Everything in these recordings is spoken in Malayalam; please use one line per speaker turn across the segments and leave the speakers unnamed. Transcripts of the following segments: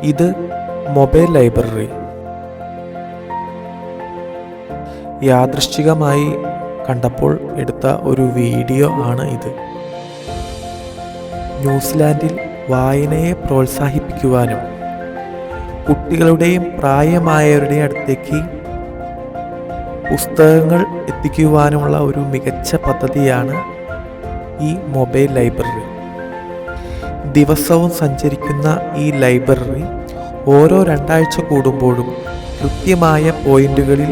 ഇത് മൊബൈൽ ലൈബ്രറി. യാദൃശ്ചികമായി കണ്ടപ്പോൾ എടുത്ത ഒരു വീഡിയോ ആണ് ഇത്. ന്യൂസിലാൻഡിൽ വായനയെ പ്രോത്സാഹിപ്പിക്കുവാനും കുട്ടികളുടെയും പ്രായമായവരുടെയും അടുത്തേക്ക് പുസ്തകങ്ങൾ എത്തിക്കുവാനുമുള്ള ഒരു മികച്ച പദ്ധതിയാണ് ഈ മൊബൈൽ ലൈബ്രറി. ദിവസവും സഞ്ചരിക്കുന്ന ഈ ലൈബ്രറി ഓരോ 2 ആഴ്ച കൂടുമ്പോഴും കൃത്യമായ പോയിന്റുകളിൽ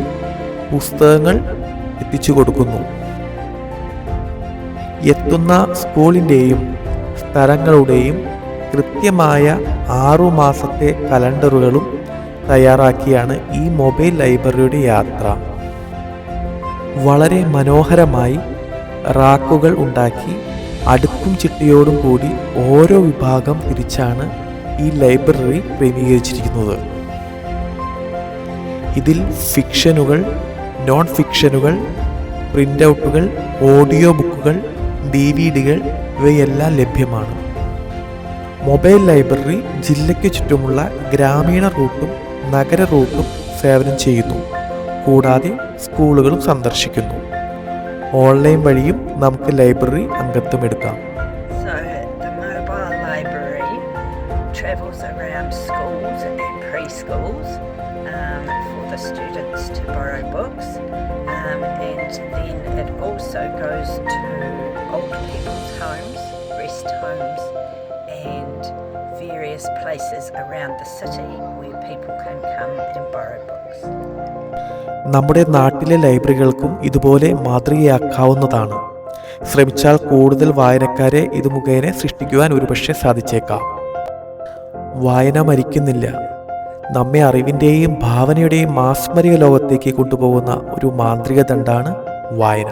പുസ്തകങ്ങൾ എത്തിച്ചു കൊടുക്കുന്നു. എത്തുന്ന സ്കൂളിൻ്റെയും സ്ഥലങ്ങളുടെയും കൃത്യമായ 6 മാസത്തെ കലണ്ടറുകളും തയ്യാറാക്കിയാണ് ഈ മൊബൈൽ ലൈബ്രറിയുടെ യാത്ര. വളരെ മനോഹരമായി റാക്കുകൾ ഉണ്ടാക്കി അടുക്കും ചിട്ടയോടും കൂടി ഓരോ വിഭാഗം തിരിച്ചാണ് ഈ ലൈബ്രറി ക്രമീകരിച്ചിരിക്കുന്നത്. ഇതിൽ ഫിക്ഷനുകൾ, നോൺ ഫിക്ഷനുകൾ, പ്രിൻ്റ് ഔട്ടുകൾ, ഓഡിയോ ബുക്കുകൾ, DVD-കൾ ഇവയെല്ലാം ലഭ്യമാണ്. മൊബൈൽ ലൈബ്രറി ജില്ലയ്ക്ക് ചുറ്റുമുള്ള ഗ്രാമീണ റൂട്ടും നഗര റൂട്ടും സേവനം ചെയ്യുന്നു. കൂടാതെ സ്കൂളുകളും സന്ദർശിക്കുന്നു. ഓൺലൈൻ വഴിയും നമുക്ക് ലൈബ്രറി അംഗത്വം എടുക്കാം.
Travels around schools and preschools for the students to borrow books, and then it also goes to old people's homes, rest homes, and various places around the city where people can come and borrow books.
നമ്മുടെ നാട്ടിലെ ലൈബ്രറികൾക്കും ഇതുപോലെ മാതൃകയാക്കാവുന്നതാണ്. ശ്രമിച്ചാൽ കൂടുതൽ വായനക്കാരെ ഇത് മുഖേന സൃഷ്ടിക്കുവാൻ ഒരുപക്ഷെ സാധിച്ചേക്കാം. വായന മരിക്കുന്നില്ല. നമ്മെ അറിവിൻ്റെയും ഭാവനയുടെയും മാസ്മരിക ലോകത്തേക്ക് കൊണ്ടുപോകുന്ന ഒരു മാന്ത്രിക ദണ്ഡാണ് വായന.